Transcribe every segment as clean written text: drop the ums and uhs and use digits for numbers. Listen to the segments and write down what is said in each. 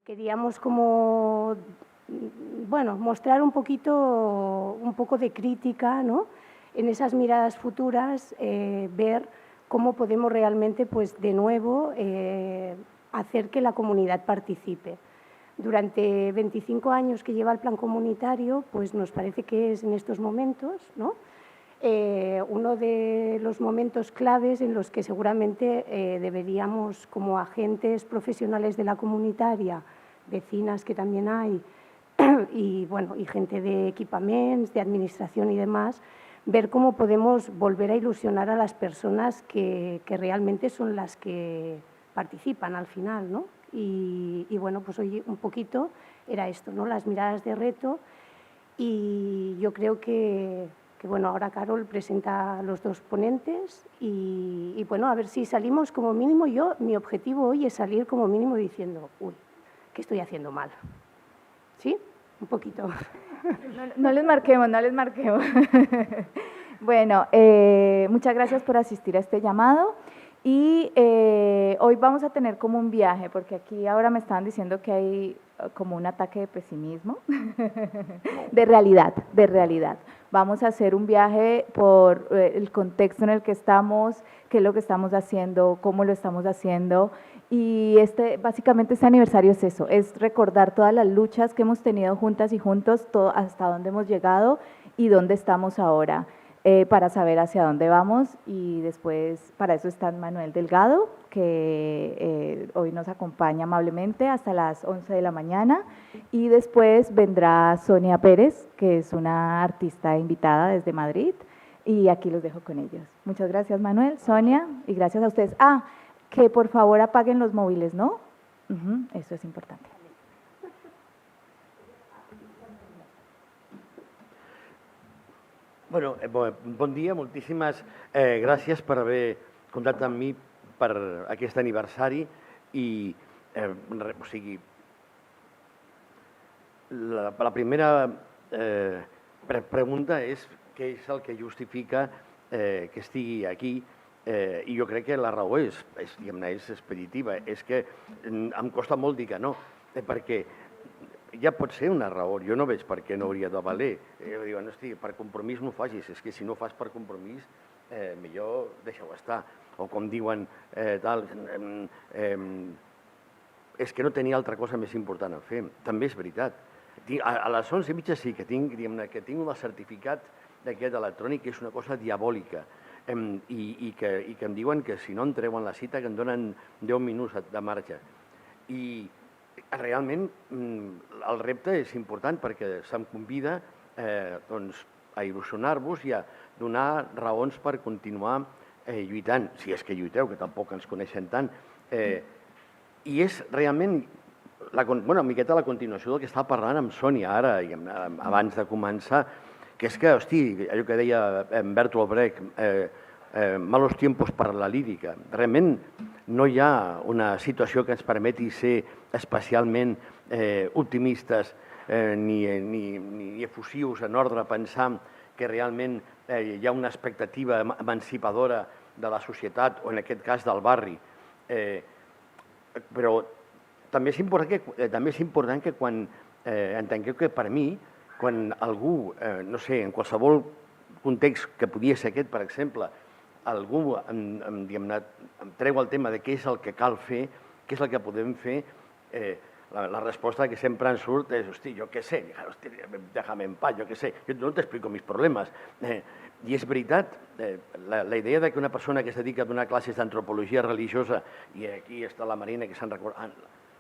Queríamos como, bueno, mostrar un poco de crítica, ¿no? En esas miradas futuras, ver cómo podemos realmente, pues, de nuevo, hacer que la comunidad participe. Durante 25 años que lleva el plan comunitario, pues nos parece que es en estos momentos, ¿no? Uno de los momentos claves en los que seguramente deberíamos, como agentes profesionales de la comunitaria, vecinas que también hay, y, bueno, y gente de equipamientos, de administración y demás, ver cómo podemos volver a ilusionar a las personas que realmente son las que participan al final, ¿no? Y bueno, pues hoy un poquito era esto, ¿no? Las miradas de reto, y yo creo que bueno, ahora Carol presenta a los dos ponentes y bueno, a ver si salimos como mínimo. Mi objetivo hoy es salir como mínimo diciendo, uy, ¿qué estoy haciendo mal? ¿Sí? Un poquito. No les marquemos, no les marquemos. Bueno, muchas gracias por asistir a este llamado. Y hoy vamos a tener como un viaje, porque aquí ahora me estaban diciendo que hay como un ataque de pesimismo, de realidad. Vamos a hacer un viaje por el contexto en el que estamos, qué es lo que estamos haciendo, cómo lo estamos haciendo. Y básicamente este aniversario es eso, es recordar todas las luchas que hemos tenido juntas y juntos, hasta dónde hemos llegado y dónde estamos ahora. Para saber hacia dónde vamos, y después para eso está Manuel Delgado, que hoy nos acompaña amablemente hasta las 11 de la mañana, y después vendrá Sonia Pérez, que es una artista invitada desde Madrid, y aquí los dejo con ellos. Muchas gracias, Manuel, Sonia, y gracias a ustedes. Que por favor apaguen los móviles, ¿no? Eso es importante. Bueno, bon dia, moltíssimes gràcies per haver comptat amb mi per aquest aniversari i, o sigui, la primera pregunta és què és el que justifica que estigui aquí, i jo crec que la raó és expeditiva, és que em costa molt dir que no, perquè ja pot ser una raó, jo no veig per què no hauria de valer. Diuen, hosti, per compromís no ho facis, és que si no fas per compromís, millor deixa-ho estar. O com diuen, és que no tenia altra cosa més important a fer. També és veritat. A les 11:30 sí que tinc el certificat d'aquest electrònic, que és una cosa diabòlica, i que em diuen que si no em treuen la cita que em donen 10 minuts de marge. I realment el repte és important perquè se'm convida a il·lusionar-vos i a donar raons per continuar lluitant, si és que lluiteu, que tampoc ens coneixen tant. I és realment una miqueta la continuació del que estava parlant amb Sònia ara, abans de començar, que és que, hosti, allò que deia Bertolt Brecht, malos tiempos para la lírica. Realment no hi ha una situació que ens permeti ser especialment optimistes ni efusius en ordre a pensar que realment hi ha una expectativa emancipadora de la societat, o en aquest cas del barri. Però també és important que quan entengueu que per mi, quan algú, no sé, en qualsevol context que podia ser aquest, per exemple, algú em treu el tema de què és el que cal fer, què és el que podem fer, la resposta que sempre en surt és, hosti, jo què sé, déjame en paz, jo què sé, jo no t'explico mis problemes. I és veritat, la idea de que una persona que es dedica a donar classes d'antropologia religiosa, i aquí està la Marina, que se'n recorda,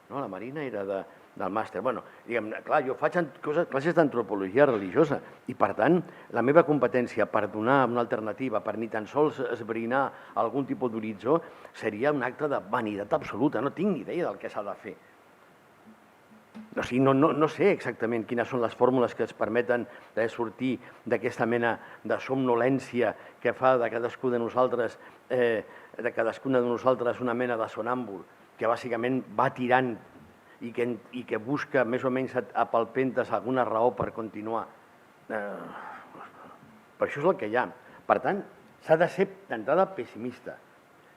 no, la Marina era del màster. Bueno, diguem, clar, jo faig classes d'antropologia religiosa i, per tant, la meva competència per donar una alternativa, per ni tan sols esbrinar algun tipus d'horitzó, seria un acte de vanitat absoluta. No tinc ni idea del que s'ha de fer. O sigui, no sé exactament quines són les fórmules que ens permeten sortir d'aquesta mena de somnolència que fa de cadascuna de nosaltres una mena de sonàmbul que bàsicament va tirant i que busca més o menys a palpentes alguna raó per continuar. Per això és el que hi ha. Per tant, s'ha de ser d'entrada pessimista.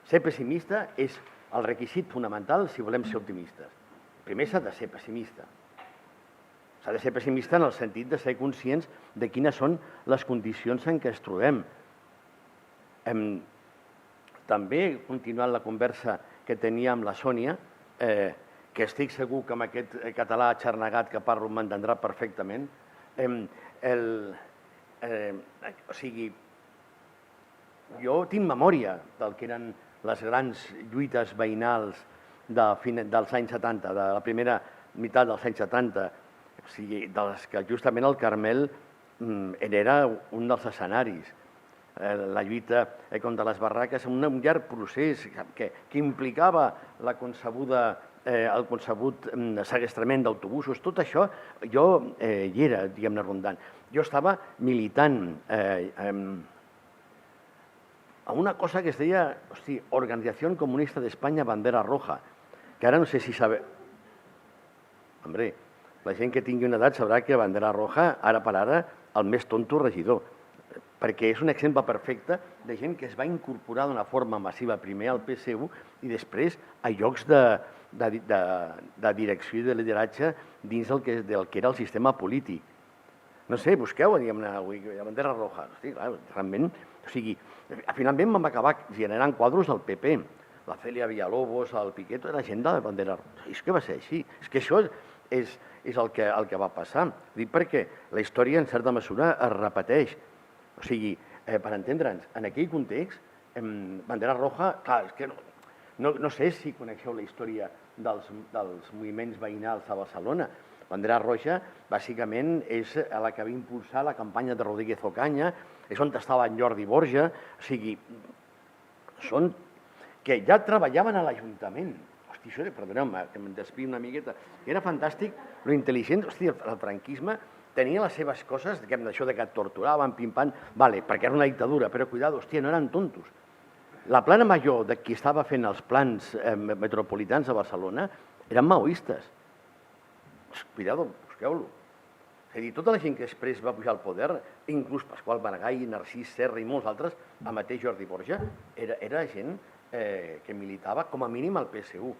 Ser pessimista és el requisit fonamental si volem ser optimistes. primer s'ha de ser pessimista. S'ha de ser pessimista en el sentit de ser conscients de quines són les condicions en què es trobem. També, continuant la conversa que tenia amb la Sònia, que estic segur que amb aquest català xarnegat que parlo m'entendrà perfectament, o sigui, jo tinc memòria del que eren les grans lluites veïnals dels anys 70, de la primera meitat dels anys 70, o sigui, de les que justament el Carmel era un dels escenaris. La lluita contra les barraques, un llarg procés que implicava el concebut segrestament d'autobusos. Tot això jo hi era, diguem-ne, rondant. Jo estava militant a una cosa que es deia Organización Comunista de España Bandera Roja, que ara no sé si sabeu... Hombre, la gent que tingui una edat sabrà que Bandera Roja, ara per ara, el més tonto regidor, perquè és un exemple perfecte de gent que es va incorporar d'una forma massiva primer al PSU i després a llocs de direcció i de lideratge dins del que era el sistema polític. No sé, busqueu, diguem-ne, la Bandera Roja. Hosti, clar, realment, o sigui, finalment vam acabar generant quadros del PP. La Cèlia Villalobos, el Piquet, era gent de la Bandera Roja. És que va ser així. És que això és el que va passar. Dic perquè la història, en certa mesura, es repeteix. O sigui, per entendre'ns, en aquell context, Bandera Roja, clar, és que no sé si coneixeu la història dels moviments veïnals a Barcelona. Bandera Roja, bàsicament, és la que va impulsar la campanya de Rodríguez Ocaña, és on estava en Jordi Borja, o sigui, són que ja treballaven a l'Ajuntament. Hosti, això, perdoneu-me, que me'n despi una miqueta, era fantàstic, lo intel·ligent, hosti, el franquisme tenia les seves coses, això de que et torturaven, pim-pam, vale, perquè era una dictadura, però cuidado, hòstia, no eren tontos. La plana major de qui estava fent els plans metropolitans a Barcelona eren maoistes. Cuidado, busqueu-lo. És a dir, tota la gent que després va pujar al poder, inclús Pasqual Maragall, Narcís Serra i molts altres, el mateix Jordi Borja, era gent que militava com a mínim al PSU.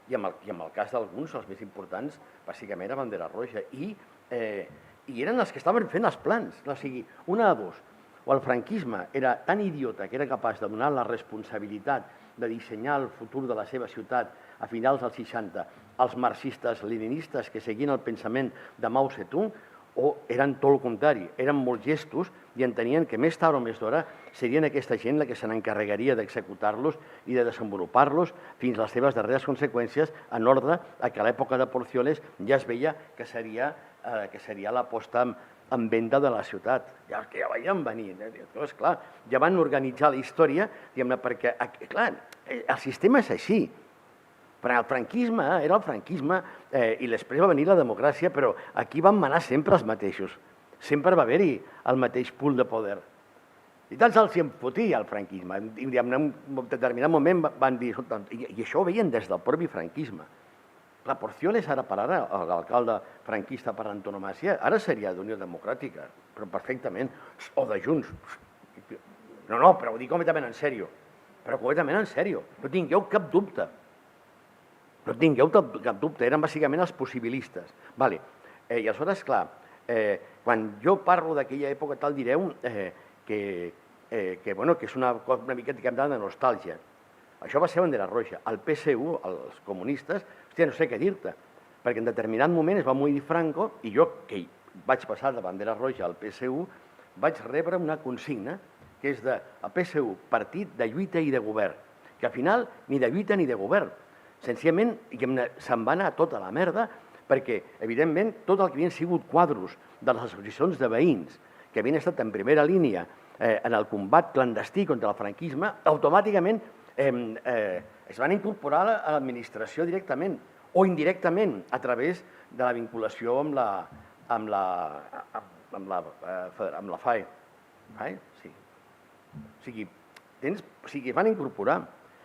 I en el cas d'alguns, els més importants, bàsicament era Bandera Roja. I eren els que estaven fent els plans. O sigui, una de dos. O el franquisme era tan idiota que era capaç de donar la responsabilitat de dissenyar el futur de la seva ciutat a finals dels 60 als marxistes-leninistes que seguien el pensament de Mao Zedong, o eren tot el contrari, eren molt gestos i entenien que més tard o més d'hora serien aquesta gent la que se n'encarregaria d'executar-los i de desenvolupar-los fins a les seves darreres conseqüències, en ordre a que a l'època de Porcioles ja es veia que seria la posta en venda de la ciutat. Ja veiem venir. Llavors, clar, ja van organitzar la història, diguem-ne, perquè, clar, el sistema és així. Però el franquisme era el franquisme i després va venir la democràcia, però aquí van manar sempre els mateixos. Sempre va haver-hi el mateix pool de poder. I tant se'ls hi emfotia el franquisme. En un determinat moment van dir, i això ho veien des del propi franquisme. La Porcioles, ara per ara, l'alcalde franquista per antonomàcia, ara seria d'Unió Democràtica, però perfectament, o de Junts. No, però ho dic completament en sèrio. Però completament en sèrio. No tingueu cap dubte. No tingueu cap dubte, eren bàsicament els possibilistes. I aleshores, clar, quan jo parlo d'aquella època tal, direu que és una miqueta de nostàlgia. Això va ser Bandera Roja. El PSU, els comunistes, hòstia, no sé què dir-te, perquè en determinat moment es va morir Franco i jo, que vaig passar de Bandera Roja al PSU, vaig rebre una consigna que és de PSU, Partit de Lluita i de Govern, que al final ni de lluita ni de govern. Senzillament se'n va anar tota la merda perquè, evidentment, tot el que havien sigut quadros de les associacions de veïns que havien estat en primera línia en el combat clandestí contra el franquisme, automàticament es van incorporar a l'administració directament o indirectament a través de la vinculació amb la FAE. Sí. O sigui, van incorporar.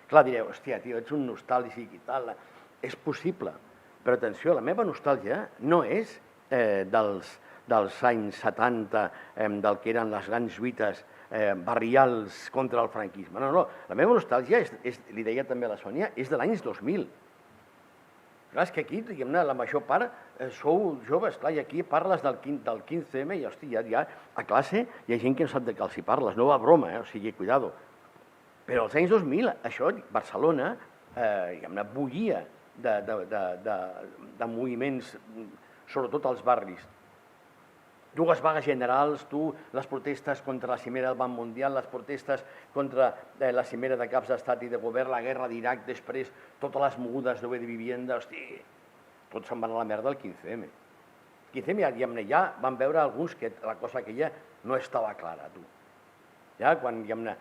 Clar, direu, hòstia, tio, ets un nostàlgic i tal. És possible, però atenció, la meva nostàlgia no és dels anys 70, del que eren les grans lluites barrials contra el franquisme. No, la meva nostàlgia, li deia també a la Sònia, és de l'any 2000. Clar, és que aquí, diguem-ne, la major part sou joves, clar, i aquí parles del 15M i, hosti, ja a classe hi ha gent que no sap de què els hi parles, no va broma, o sigui, cuidado. Però als anys 2000, això, Barcelona, diguem-ne, bullia de moviments, sobretot als barris. Dues vagues generals, les protestes contra la cimera del Banc Mundial, les protestes contra la cimera de caps d'estat i de govern, la guerra d'Iraq, després totes les mogudes de vivienda, hosti, tots se'n van a la merda al 15M. El 15M, diguem-ne, ja van veure alguns que la cosa aquella no estava clara, tu. Ja, quan, diguem-ne,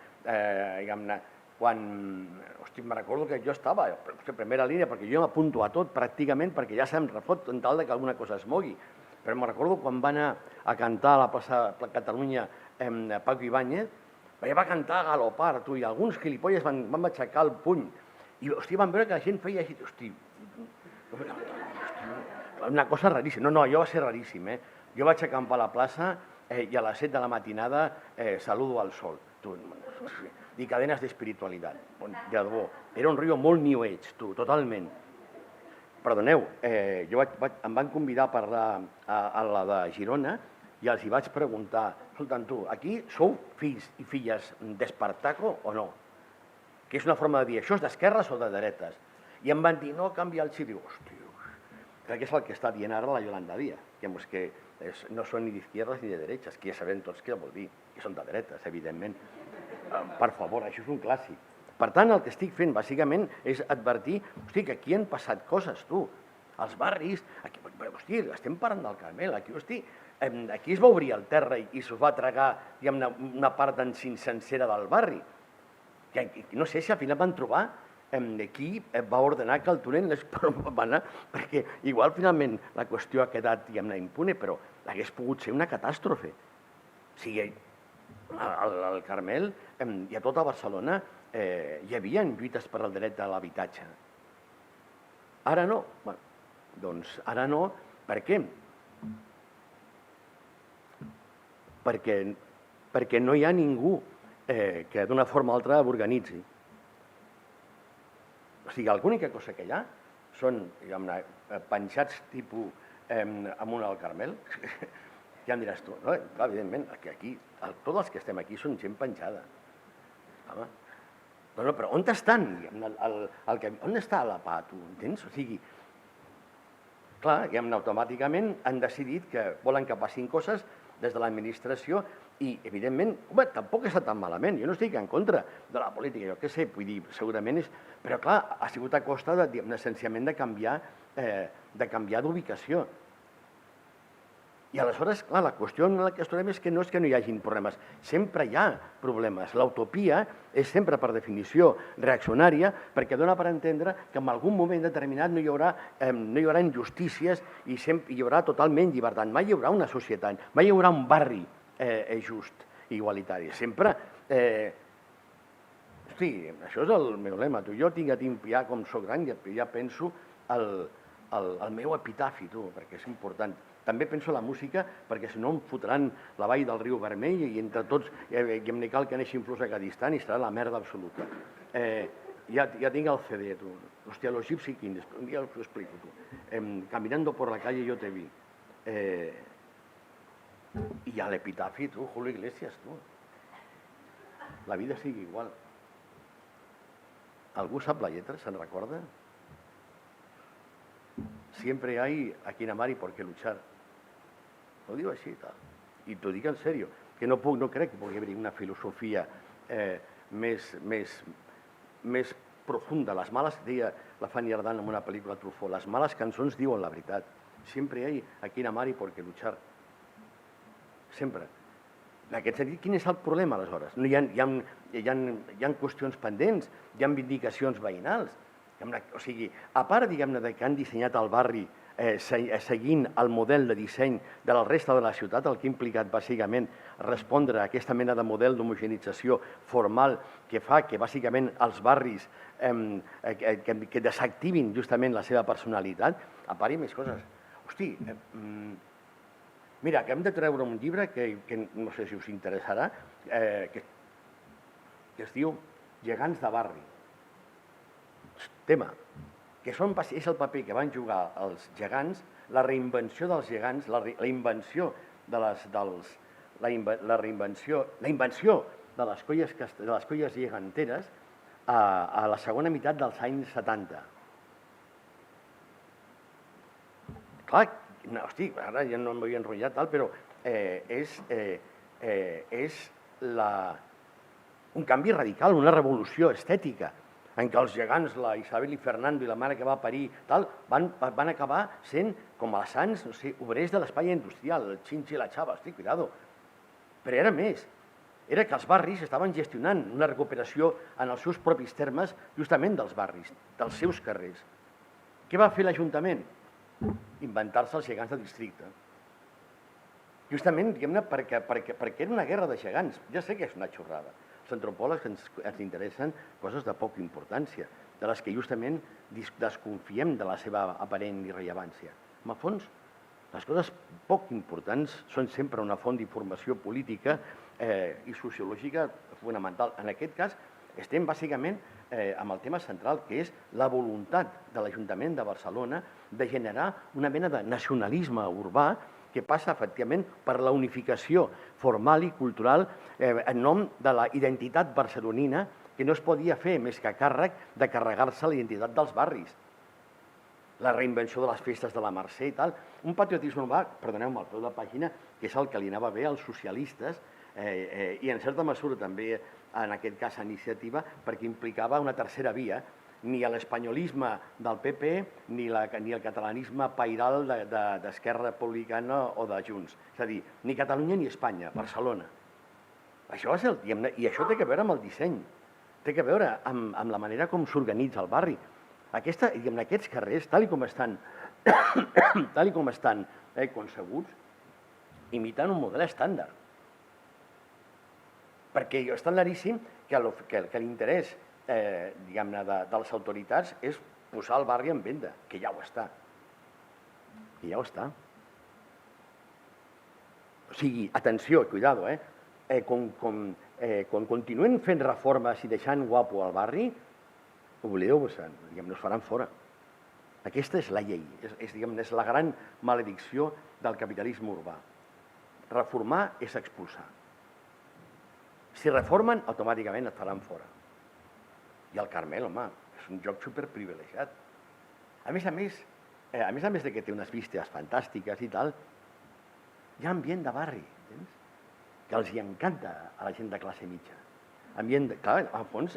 hosti, me'n recordo que jo estava a primera línia, perquè jo m'apunto a tot pràcticament, perquè ja se'm refot en tal que alguna cosa es mogui. Però me'n recordo quan va anar a cantar a la plaça Catalunya Paco Ibáñez, va cantar a galopar, tu, i alguns gilipolles van aixecar el puny. I, hosti, van veure que la gent feia així, hosti, una cosa raríssima. No, allò va ser raríssim, eh? Jo vaig acampar a la plaça i a les 7 de la matinada saludo al sol. I cadenes d'espiritualitat. De debò. Era un riu molt New Age, tu, totalment. Perdoneu, em van convidar a parlar a la de Girona i els hi vaig preguntar, escolta'm tu, aquí sou fills i filles d'Espartaco o no? Que és una forma de dir, això és d'esquerres o de dretes? I em van dir, no, canvia el xip. Diu, hòstia, crec que és el que està dient ara la Yolanda Díaz, que no són ni d'izquierdes ni de derechas, que ja sabem tots què vol dir, que són de dretes, evidentment. Per favor, això és un clàssic. Per tant, el que estic fent, bàsicament, és advertir, hosti, que aquí han passat coses, tu. Als barris, hosti, estem parlant del Carmel, aquí es va obrir el terra i s'ho va tragar, diguem-ne, una part sencera del barri. No sé si al final van trobar qui va ordenar que el túnel es va anar, perquè igual finalment la qüestió ha quedat, diguem-ne, impune, però hagués pogut ser una catàstrofe. O sigui, al Carmel i a tota Barcelona hi havia lluites per al dret a l'habitatge. Ara no. Doncs ara no. Per què? Perquè no hi ha ningú que d'una forma o altra organitzi. O sigui, l'única cosa que hi ha són, diguem-ne, penjats tipus amunt al Carmel. Ja em diràs tu, no? Clar, evidentment, aquí, tots els que estem aquí són gent penjada. Home, no, però on estan? On està la PA, tu, entens? O sigui, clar, automàticament han decidit que volen que passin coses des de l'administració i, evidentment, home, tampoc està tan malament. Jo no estic en contra de la política, jo què sé, vull dir, segurament és... Però, clar, ha sigut a costa, essencialment, de canviar d'ubicació. I aleshores, clar, la qüestió en la que estem és que no hi hagin problemes, sempre hi ha problemes. L'utopia és sempre, per definició, reaccionària, perquè dona per entendre que en algun moment determinat no hi haurà injustícies i hi haurà totalment llibertat. Mai hi haurà una societat, mai hi haurà un barri just i igualitari. Sempre... Hosti, això és el meu lema. Jo tinc ja com soc gran, ja penso el meu epitafi, tu, perquè és important. També penso la música, perquè si no em fotran la vall del riu Vermell i entre tots em cal que neixin flors a Cadistan i serà la merda absoluta. Ja tinc el CD, tu. Hòstia, los Gypsy Kings, un dia us ho explico, tu. Caminando por la calle yo te vi. I hi ha l'epitafi, tu, Julio Iglesias, tu. La vida sigue igual. Algú sap la lletra? Se'n recorda? Siempre hay a quien amar y por qué luchar. Ho diu així, tal. I t'ho dic en sèrio, que no crec que pugui haver una filosofia més profunda. Les males, deia la Fanny Ardant en una pel·lícula Truffaut, les males cançons diuen la veritat. Siempre hay a quien amar y por qué luchar. Sempre. En aquest sentit, quin és el problema, aleshores? Hi ha qüestions pendents, hi ha vindicacions veïnals. O sigui, a part, diguem-ne, que han dissenyat el barri seguint el model de disseny de la resta de la ciutat, el que ha implicat, bàsicament, respondre a aquesta mena de model d'homogenització formal que fa que, bàsicament, els barris que desactivin justament la seva personalitat, a part hi ha més coses. Hosti, mira, que hem de treure un llibre que no sé si us interessarà, que es diu Gegants de barri. Tema, que és el paper que van jugar els gegants, la reinvenció dels gegants, la invenció de les colles geganteres a la segona meitat dels anys 70. Clar, hosti, ara ja no m'havia enrotllat tal, però és un canvi radical, una revolució estètica, en què els gegants, la Isabel i Fernando i la mare que va parir, tal, van acabar sent com els sants, no sé, obrers de l'espai industrial, el Chinchi i la Chava, hosti, cuidado. Però era més, era que els barris estaven gestionant una recuperació en els seus propis termes, justament dels barris, dels seus carrers. Què va fer l'Ajuntament? Inventar-se els gegants de districte. Justament, diguem-ne, perquè era una guerra de gegants. Ja sé que és una xorrada. Els antropòlegs ens interessen coses de poca importància, de les que justament desconfiem de la seva aparent irrellevància. En el fons, les coses poc importants són sempre una font d'informació política i sociològica fonamental. En aquest cas, estem bàsicament amb el tema central, que és la voluntat de l'Ajuntament de Barcelona de generar una mena de nacionalisme urbà que passa, efectivament, per la unificació formal i cultural en nom de la identitat barcelonina, que no es podia fer més que a càrrec de carregar-se la identitat dels barris. La reinvenció de les festes de la Mercè i tal. Un patriotisme urbà, perdoneu-me, al peu de pàgina, que és el que li anava bé als socialistes i en certa mesura també, en aquest cas, a Iniciativa, perquè implicava una tercera via. Ni l'espanyolisme del PP ni el catalanisme pairal d'Esquerra Republicana o de Junts. És a dir, ni Catalunya ni Espanya, Barcelona. Això va ser i això té a veure amb el disseny, té a veure amb la manera com s'organitza el barri. Aquests carrers, tal com estan concebuts, imiten un model estàndard. Perquè està claríssim que l'interès de les autoritats és posar el barri en venda, que ja ho està. Que ja ho està. O sigui, atenció, cuidado, quan continuen fent reformes i deixant guapo al barri, oblideu-vos-en, no es faran fora. Aquesta és la llei, és la gran maledicció del capitalisme urbà. Reformar és expulsar. Si reformen, automàticament et faran fora. I el Carmel, home, és un lloc superprivilegiat. A més a més de que té unes vistes fantàstiques i tal, hi ha ambient de barri, entens? Que els hi encanta a la gent de classe mitja. Clar, al fons,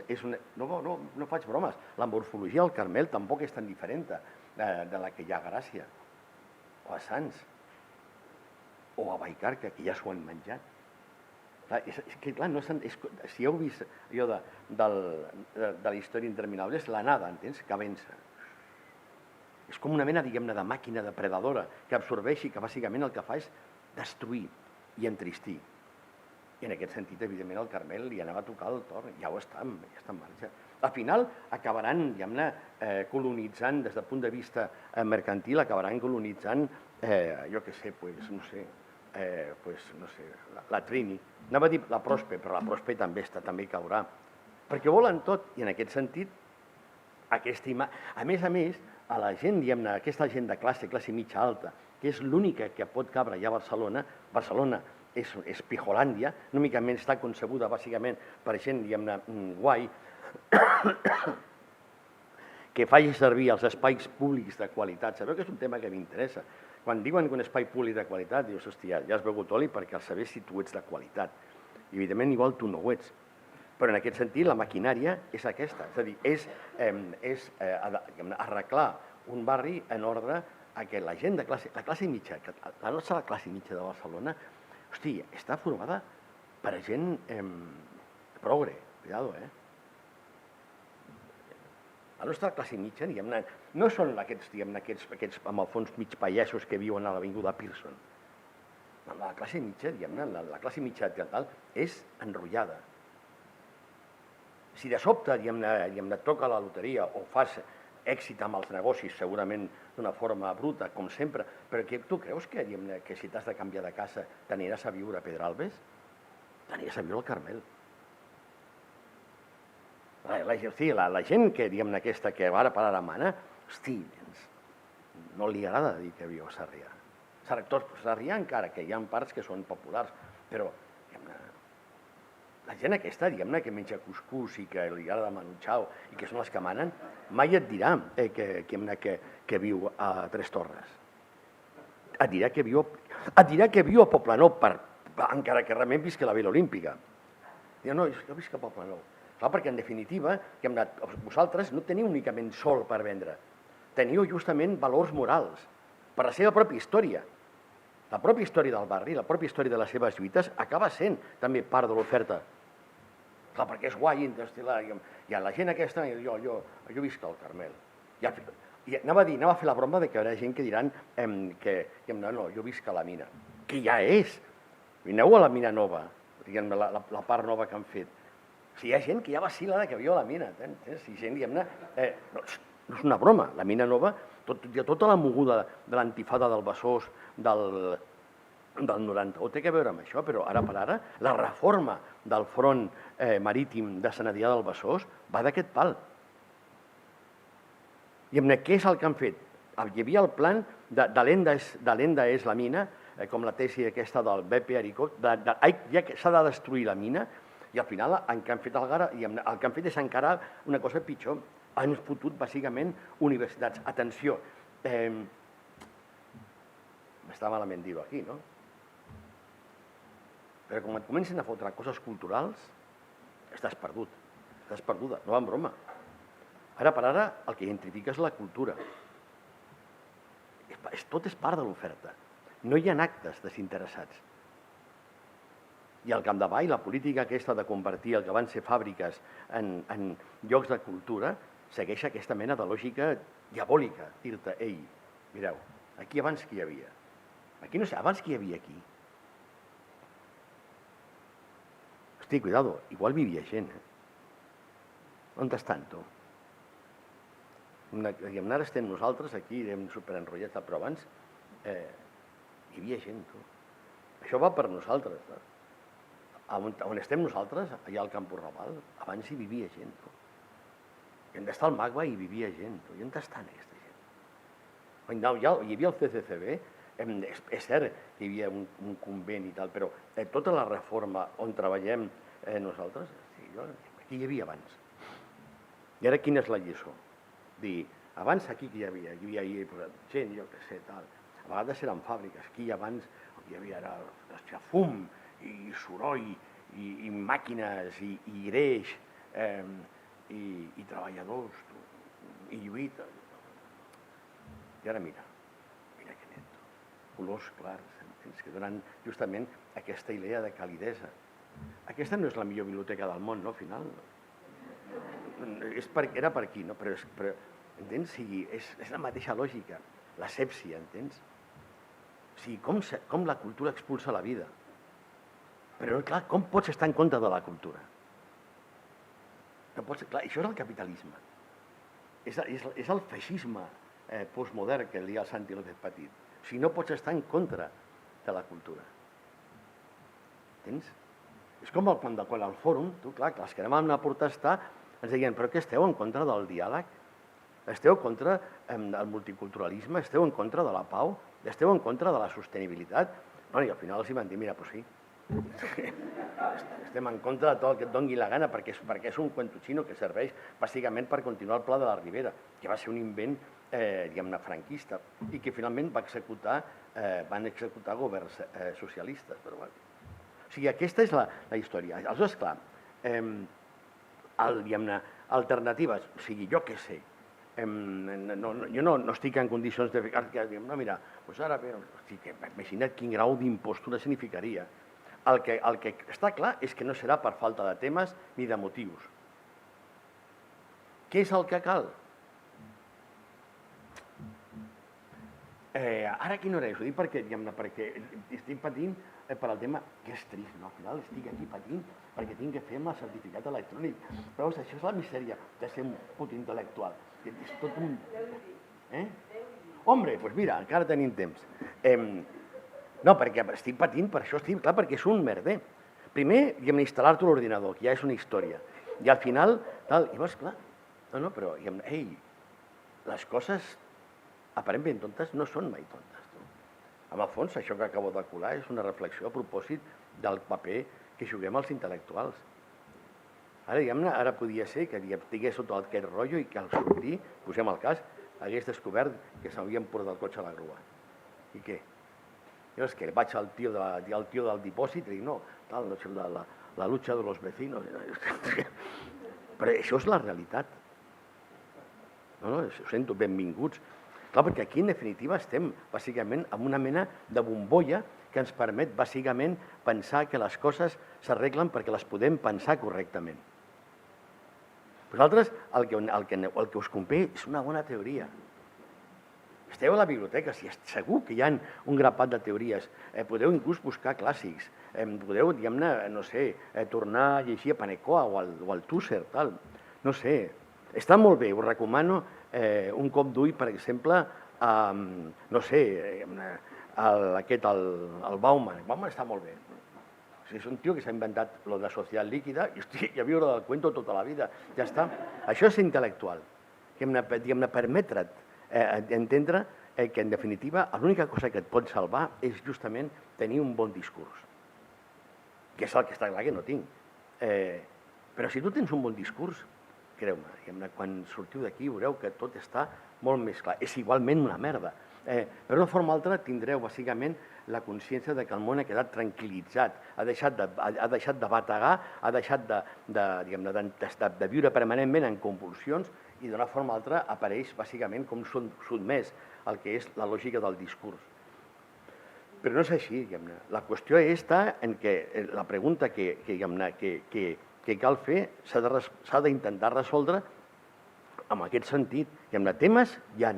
no faig bromes, la morfologia del Carmel tampoc és tan diferent de la que hi ha a Gràcia, o a Sants, o a Vallcarca, que ja s'ho han menjat. Si heu vist allò de la història interminable, és l'anada, entens? Que avança. És com una mena, diguem-ne, de màquina depredadora que absorbeix i que bàsicament el que fa és destruir i entristir. I en aquest sentit, evidentment, el Carmel li anava a tocar el torn, ja està en marxa. Al final acabaran, diguem-ne, colonitzant, des del punt de vista mercantil, acabaran colonitzant, jo què sé, la Trini. Anava a dir la Prospe, però la Prospe també caurà. Perquè volen tot, i en aquest sentit, a més, a la gent, diguem-ne, aquesta gent de classe mitja alta, que és l'única que pot cabre ja a Barcelona, Barcelona és Pijolàndia, únicament està concebuda bàsicament per gent, diguem-ne, guai, que faci servir els espais públics de qualitat. Sabeu que és un tema que m'interessa. Quan diuen que un espai públic de qualitat, dius, hòstia, ja has begut oli perquè al saber si tu ets de qualitat. I, evidentment, igual tu no ho ets. Però en aquest sentit, la maquinària és aquesta. És a dir, és arreglar un barri en ordre a que la gent de la classe mitja, la nostra classe mitja de Barcelona, hosti, està formada per gent progre, cuidado, La nostra classe mitja, diguem-ne, no són aquests, amb el fons mig paiesos que viuen a l'avinguda Pearson. La classe mitja, diguem-ne, la classe mitja tal, és enrotllada. Si de sobte, diguem-ne, toca la loteria o fas èxit amb els negocis, segurament d'una forma bruta, com sempre, però tu creus que si t'has de canviar de casa t'aniràs a viure a Pedralbes? T'aniràs a viure al Carmel. La gent que, diguem-ne, aquesta que ara per ara mana, hosti, no li agrada dir que viu a Sarrià. Sarrià encara, que hi ha parts que són populars, però la gent aquesta, diguem-ne, que menja cuscús i que li agrada Manu Chao i que són les que manen, mai et dirà que viu a Tres Torres. Et dirà que viu a Poblenou, encara que realment visqui a la Vila Olímpica. Diu, no, jo visc a Poblenou. Clar, perquè en definitiva, vosaltres no teniu únicament sol per vendre, teniu justament valors morals per la seva pròpia història. La pròpia història del barri, la pròpia història de les seves lluites acaba sent també part de l'oferta. Clar, perquè és guai, i a la gent aquesta, jo visc al Carmel. I anava a fer la broma que hi haurà gent que diran que no, jo visc a la mina, que ja és. Aneu a la mina nova, la part nova que han fet. Hi ha gent que ja vacila que viu a la mina, si gent, diguem-ne, no és una broma, la mina nova, tota la moguda de l'antifada del Besòs del 90 té a veure amb això, però ara per ara la reforma del front marítim de Sant Adrià del Besòs va d'aquest pal. I què és el que han fet? Hi havia el plan de l'Enda és la mina, com la tesi aquesta del BP Aricot, ja que s'ha de destruir la mina, i al final el que han fet és encara una cosa pitjor. Han fotut, bàsicament, universitats. Atenció, m'està malament dir-ho aquí, no? Però quan et comencen a fotre coses culturals, estàs perdut, estàs perduda, no va en broma. Ara per ara el que gentrifica és la cultura. Tot és part de l'oferta. No hi ha actes desinteressats. I al capdavall, la política aquesta de convertir el que van ser fàbriques en llocs de cultura segueix aquesta mena de lògica diabòlica, dir-te, ei, mireu, aquí abans qui hi havia? Aquí no sé, abans qui hi havia aquí? Hosti, cuidado, igual vivia gent, On estan, tu? Ara estem nosaltres aquí, anem superenrotllats, però abans hi havia gent, tu. Això va per nosaltres, no? On estem nosaltres, allà al Campo Raval, abans hi vivia gent, tu. I on està el Magba hi vivia gent, tu. I on estan aquesta gent? Hi havia el CCCB, és cert que hi havia un convent i tal, però tota la reforma on treballem nosaltres, aquí hi havia abans. I ara quina és la lliçó? Dir, abans aquí hi havia gent, jo què sé, tal. A vegades eren fàbriques, aquí abans hi havia fum i soroll i màquines i greix i treballadors i lluita. I ara mira que net, colors clars, que donen justament aquesta idea de calidesa. Aquesta no és la millor biblioteca del món, no, al final? Era per aquí, no? Però entens? És la mateixa lògica, l'asèpsia, entens? O sigui, com la cultura expulsa la vida. Però, clar, com pots estar en contra de la cultura? Clar, això és el capitalisme. És el feixisme postmodern que deia el Santi López Petit. O sigui, no pots estar en contra de la cultura. Entens? És com quan al fòrum, tu, clar, els que anàvem a protestar ens deien, però què esteu en contra del diàleg? Esteu en contra del multiculturalisme? Esteu en contra de la pau? Esteu en contra de la sostenibilitat? I al final els van dir, mira, doncs sí, estem en contra de tot el que et doni la gana perquè és un cuento chino que serveix bàsicament per continuar el Pla de la Ribera, que va ser un invent, diguem-ne, franquista i que finalment van executar governs socialistes. Però bé. O sigui, aquesta és la història. Aleshores, clar, diguem-ne, alternatives, o sigui, jo què sé, jo no estic en condicions de ficar que, no, mira, doncs ara, imagina't quin grau d'impostura significaria. El que està clar és que no serà per falta de temes ni de motius. Què és el que cal? Ara a quina hora és? Ho dic perquè estic patint per al tema que és trist, no? Al final estic aquí patint perquè tinc que fer amb el certificat electrònic. Però això és la misèria de ser un puto intel·lectual. És tot un... Hombre, doncs mira, encara tenim temps. No, perquè estic patint per això, clar, perquè és un merder. Primer, instal·lar-t'ho a l'ordinador, que ja és una història. I al final, tal, i vas, clar, no, però, ei, les coses aparentment tontes no són mai tontes. En el fons, això que acabo de colar és una reflexió a propòsit del paper que juguem els intel·lectuals. Ara, diguem-ne, ara podia ser que tingués tot aquest rotllo i que al sortir, posem el cas, hagués descobert que s'havien portat el cotxe a la grua. I què? Llavors, que vaig al tio del dipòsit i dic, no, tal, la lucha de los vecinos. Però això és la realitat. No, ho sento, benvinguts. Clar, perquè aquí, en definitiva, estem, bàsicament, en una mena de bombolla que ens permet, bàsicament, pensar que les coses s'arreglen perquè les podem pensar correctament. Vosaltres, el que us convé és una bona teoria. Esteu a la biblioteca, segur que hi ha un grapat de teories. Podeu inclús buscar clàssics. Podeu, diguem-ne, no sé, tornar a llegir a Panecoa o al Tusser, tal. No sé. Està molt bé, us recomano un cop d'ull, per exemple, no sé, el Bauman. Bauman està molt bé. És un tio que s'ha inventat lo de social líquida i a viure del cuento tota la vida. Ja està. Això és intel·lectual. Permetre't entendre que, en definitiva, l'única cosa que et pot salvar és justament tenir un bon discurs. Que és el que està clar que no tinc. Però si tu tens un bon discurs, creu-me, quan sortiu d'aquí veureu que tot està molt més clar. És igualment una merda. Per una forma o altra tindreu, bàsicament, la consciència de que el món ha quedat tranquil·litzat, ha deixat de bategar, ha deixat de viure permanentment en convulsions i d'una forma o altra apareix, bàsicament, com sotmès al que és la lògica del discurs. Però no és així, diguem-ne. La qüestió està en què la pregunta que cal fer s'ha d'intentar resoldre en aquest sentit. Temes hi ha.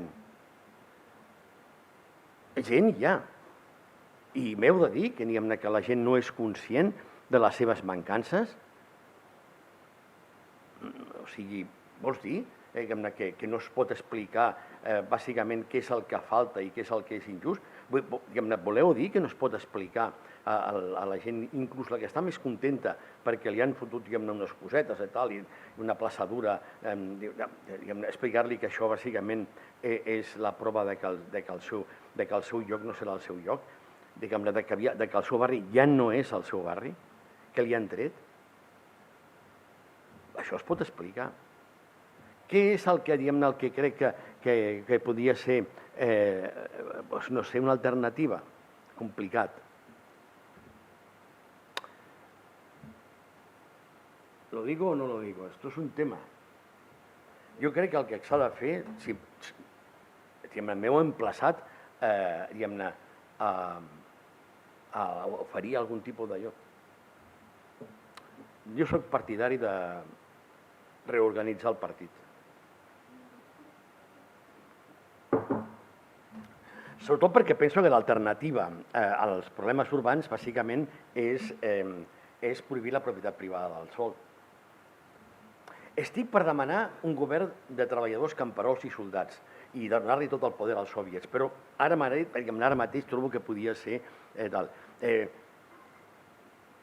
Gent hi ha. I m'heu de dir que la gent no és conscient de les seves mancances? O sigui, vols dir que no es pot explicar bàsicament què és el que falta i què és el que és injust? Voleu dir que no es pot explicar a la gent, inclús la que està més contenta perquè li han fotut unes cosetes i tal, i una plaçadura, explicar-li que això bàsicament és la prova que el seu lloc no serà el seu lloc, que el seu barri ja no és el seu barri, que li han tret? Això es pot explicar. Què és el que crec que podria ser, no sé, una alternativa? Complicat. ¿Lo digo o no lo digo? Esto es un tema. Jo crec que el que s'ha de fer, si m'heu emplaçat, a oferir algun tipus d'allò. Jo soc partidari de reorganitzar el partit. Sobretot perquè penso que l'alternativa als problemes urbans, bàsicament, és prohibir la propietat privada del sòl. Estic per demanar un govern de treballadors, camperols i soldats i donar-li tot el poder als soviets, però ara mateix trobo que podia ser tal.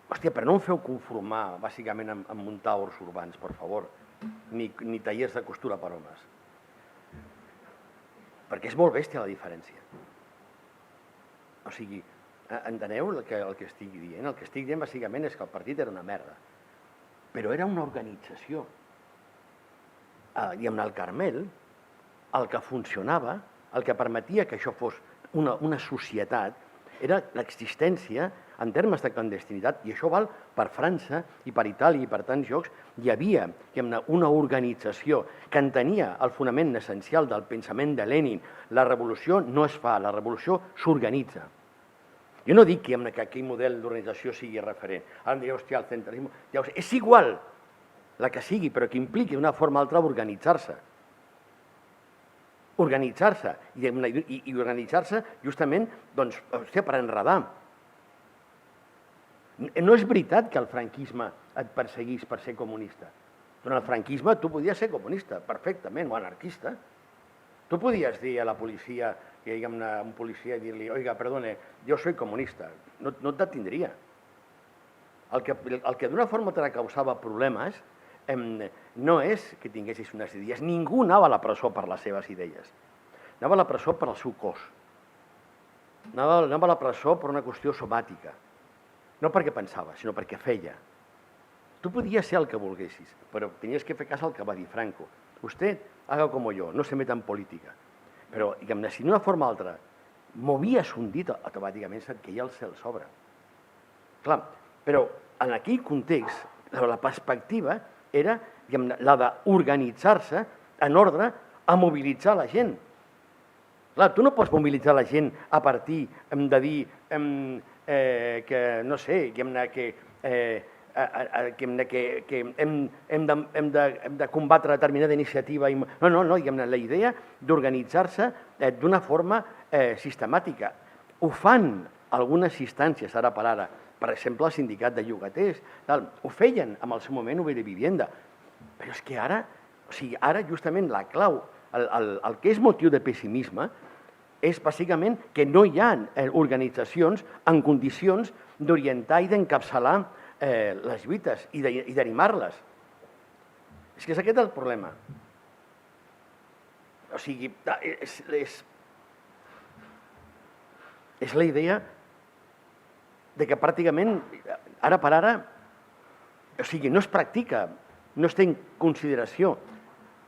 Hòstia, però no em feu conformar, bàsicament, en muntar horts urbans, per favor, ni tallers de costura per homes. Perquè és molt bèstia la diferència. O sigui, enteneu el que estic dient? El que estic dient, bàsicament, és que el partit era una merda, però era una organització. I amb el Carmel, el que funcionava, el que permetia que això fos una societat, era l'existència en termes de clandestinitat, i això val per França i per Itàlia i per tants llocs. Hi havia una organització que entenia el fonament essencial del pensament de Lenin. La revolució no es fa, la revolució s'organitza. Jo no dic que aquell model d'organització sigui referent. Ara em direu, hòstia, el centralisme... És igual la que sigui, però que impliqui d'una forma o altra organitzar-se. Organitzar-se. I organitzar-se justament per enredar. No és veritat que el franquisme et perseguís per ser comunista. Durant el franquisme tu podies ser comunista, perfectament, o anarquista. Tu podies dir a la policia, un policia, i dir-li, oiga, perdone, jo soy comunista. No et detindria. El que d'una forma o altra causava problemes no és que tinguessis unes idees. Ningú anava a la presó per les seves idees. Anava a la presó per al seu cos. Anava a la presó per una qüestió somàtica. No perquè pensava, sinó perquè feia. Tu podies ser el que volguessis, però tenies que fer cas al que va dir Franco. Usted haga como yo, no se meta en política. Però, diguem-ne, si d'una forma o altra movies un dit, automàticament se't queia el cel sobre. Clar, però en aquell context, la perspectiva era la d'organitzar-se en ordre a mobilitzar la gent. Clar, tu no pots mobilitzar la gent a partir de dir que, no sé, que hem de combatre determinada iniciativa. No, la idea d'organitzar-se d'una forma sistemàtica. Ho fan algunes instàncies ara per ara, per exemple, el sindicat de llogaters, ho feien en el seu moment Ubere Vivienda, però és que ara justament la clau, el que és motiu de pessimisme, és bàsicament que no hi ha organitzacions en condicions d'orientar i d'encapçalar les lluites i d'animar-les. És que és aquest el problema. O sigui, és la idea de que pràcticament, ara per ara, o sigui, no es practica, no es té en consideració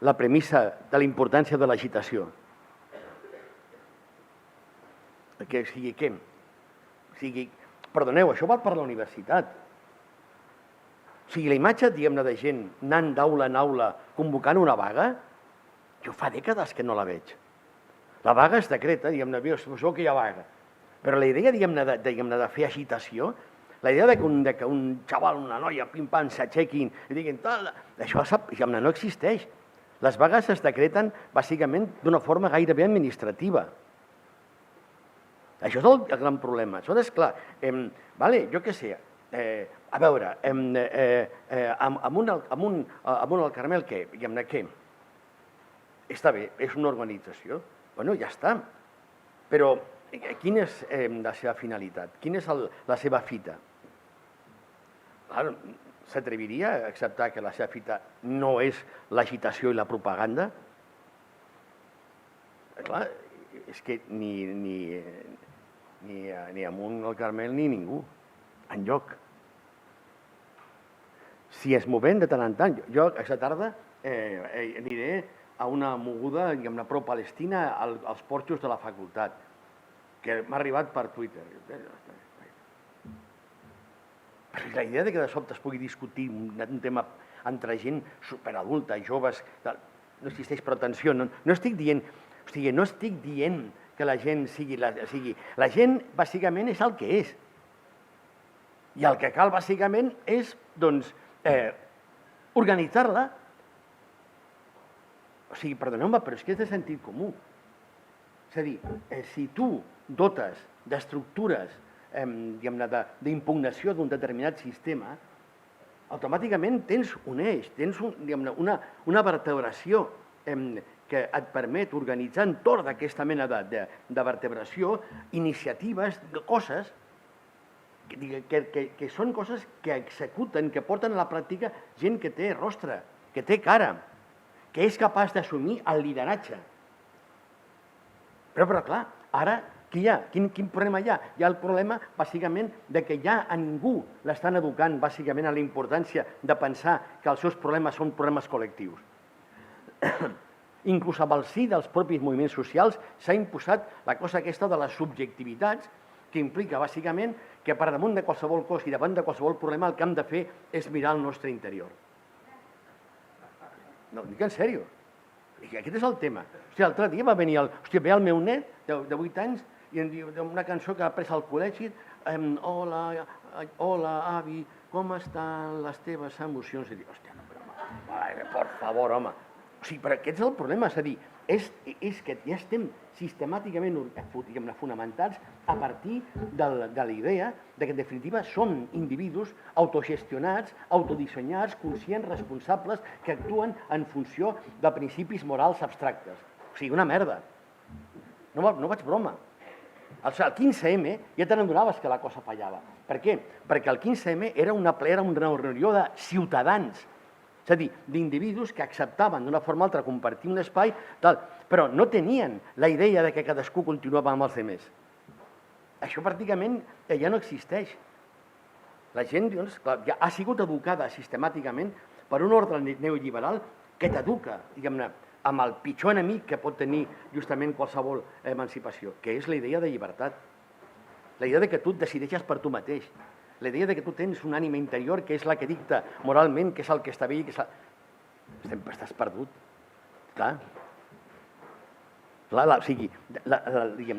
la premissa de la importància de l'agitació. O sigui, què? O sigui, perdoneu, això val per la universitat. O sigui, la imatge, diguem-ne, de gent anant d'aula en aula convocant una vaga, jo fa dècades que no la veig. La vaga es decreta, diguem-ne, suposo que hi ha vaga. Però la idea, diguem-ne, de fer agitació, la idea que un xaval, una noia, pim-pam, s'aixequin i diguin tal, això, diguem-ne, no existeix. Les vagues es decreten, bàsicament, d'una forma gairebé administrativa. Això és el gran problema. Aleshores, clar, jo què sé, a veure, amunt al Carmel, què? Diguem-ne, què? Està bé, és una organització. Bueno, ja està. Però quina és la seva finalitat? Quina és la seva fita? S'atreviria a acceptar que la seva fita no és l'agitació i la propaganda? Clar, és que ni amunt al Carmel ni ningú, enlloc. Si es movem de tant en tant, jo aquesta tarda aniré a una moguda, diguem-ne, pro-Palestina als porxos de la facultat, que m'ha arribat per Twitter. Però la idea de que de sobte es pugui discutir un tema entre gent superadulta, joves, no existeix, però atenció, no estic dient que la gent sigui... La gent, bàsicament, és el que és. I el que cal, bàsicament, és, doncs, organitzar-la. O sigui, perdoneu-me, però és que és de sentit comú. És a dir, si tu dotes d'estructures, diguem-ne, d'impugnació d'un determinat sistema, automàticament tens un eix, tens una vertebració que et permet organitzar entorn d'aquesta mena de vertebració iniciatives, coses que són coses que executen, que porten a la pràctica gent que té rostre, que té cara, que és capaç d'assumir el lideratge. Però clar, ara què hi ha? Quin problema hi ha? Hi ha el problema, bàsicament, de que ja a ningú l'estan educant, bàsicament, a la importància de pensar que els seus problemes són problemes col·lectius. Inclús amb el sí dels propis moviments socials s'ha imposat la cosa aquesta de les subjectivitats, que implica, bàsicament, que per damunt de qualsevol cosa i davant de qualsevol problema el que hem de fer és mirar el nostre interior. No, dic en sèrio. Aquest és el tema. L'altre dia va venir el meu net, de 8 anys, i em diu una cançó que ha après al col·legi, hola, avi, com estan les teves emocions? I dic, hòstia, no, però, per favor, home. O sigui, però aquest és el problema, és a dir, és que ja estem sistemàticament fonamentats a partir de la idea que, en definitiva, som individus autogestionats, autodissenyats, conscients, responsables, que actuen en funció de principis morals abstractes. O sigui, una merda. No vaig broma. El 15M ja te n'adonaves que la cosa fallava. Per què? Perquè el 15M era una reunió de ciutadans. És És a dir, d'individus que acceptaven d'una forma o altra compartir un espai, però no tenien la idea de que cadascú continuava amb els altres. Això pràcticament ja no existeix. La gent ja ha sigut educada sistemàticament per un ordre neoliberal que t'educa, diguem-ne, amb el pitjor enemic que pot tenir justament qualsevol emancipació, que és la idea de llibertat. La idea de que tu et decideixes per tu mateix. La idea de que tu tens una ànima interior que és la que dicta moralment què és el que està bé i què és... Estàs perdut. Clar. O sigui,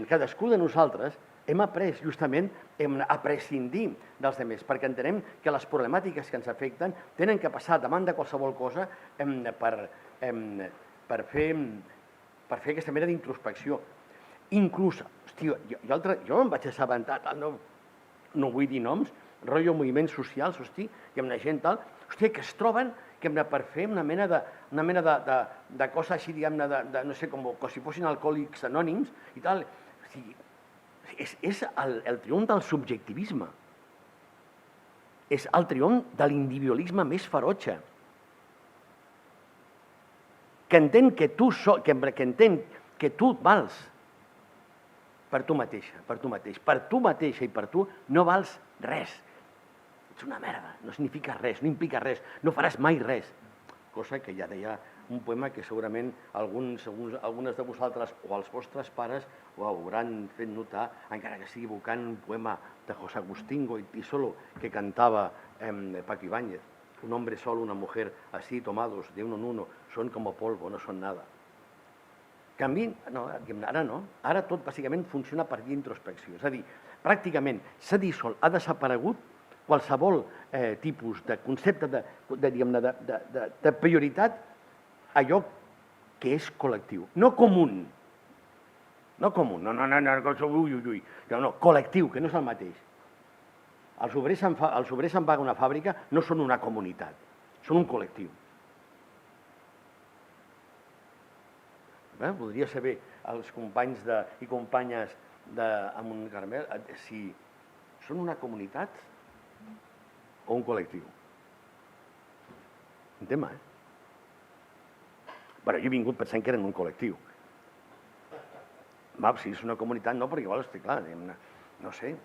cadascú de nosaltres hem après justament a prescindir dels altres, perquè entenem que les problemàtiques que ens afecten tenen que passar davant de qualsevol cosa per fer aquesta mena d'introspecció. Inclús, hòstia, jo em vaig assabentar, no vull dir noms, rotllo moviments socials, hòstia, i amb la gent tal, hòstia, que es troben per fer una mena de cosa així, diguem-ne, no sé, com si fossin alcohòlics anònims i tal. O sigui, és el triomf del subjectivisme. És el triomf de l'individualisme més ferotge. Que entén que tu vals per tu mateixa, per tu mateix. Per tu mateixa i per tu no vals res. Ets una merda, no significa res, no implica res, no faràs mai res. Cosa que ja deia un poema que segurament algunes de vosaltres o els vostres pares ho hauran fet notar, encara que sigui evocant un poema de José Agustín Goytisolo que cantava Paco Ibáñez. Un hombre solo, una mujer, así tomados de uno en uno, son como polvo, no son nada. Canvi, no, ara no. Ara tot bàsicament funciona per via introspecció. És a dir, pràcticament s'ha dissolt, ha desaparegut qualsevol tipus de concepte de prioritat a allò que és col·lectiu. No comú. No comú, no, col·lectiu, que no és el mateix. Els obrers en vaga a una fàbrica no són una comunitat, són un col·lectiu. Voldria saber els companys i companyes d'Amunt Carmel si són una comunitat o un col·lectiu. Un tema, Però jo he vingut pensant que eren un col·lectiu. Si és una comunitat, no, perquè igual, clar, no sé,